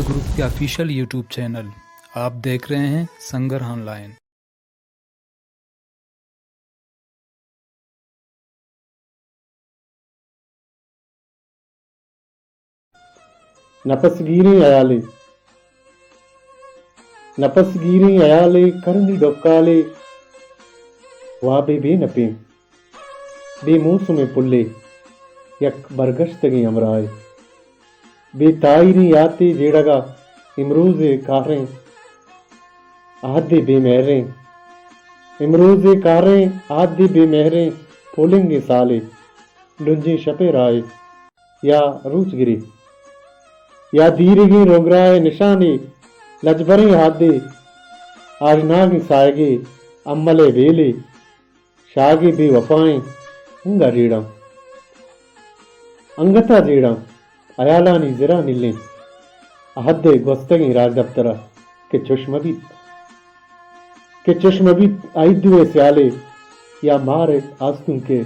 Group के official YouTube channel. आप देख रहे हैं संगर ऑनलाइन। नपसगीरी अयाले करनी डोकाले वाबे बे नपे बे मूसुमे पुल्ले यक बरगश्तगी अमराए बे ताईरी याते जेड़गा इमरूजे कारें आदे बेमहरें इमरूजे कारें आदे बेमहरें फूलेंगे साले लुंजी शपे राय या रूचगिरी या दीरगी रोगराए निशानी लजबरे हादे आजनागी सायगे अम्मले वेले शागे बेवफाएं उंगा रीड़ा अंगता जेड़ा अयालानी जिरा निल्ले अहदे गोस्तगी राज दफ्तरा के चश्मबीत आइदुए स्याले या मारे आस्तुं के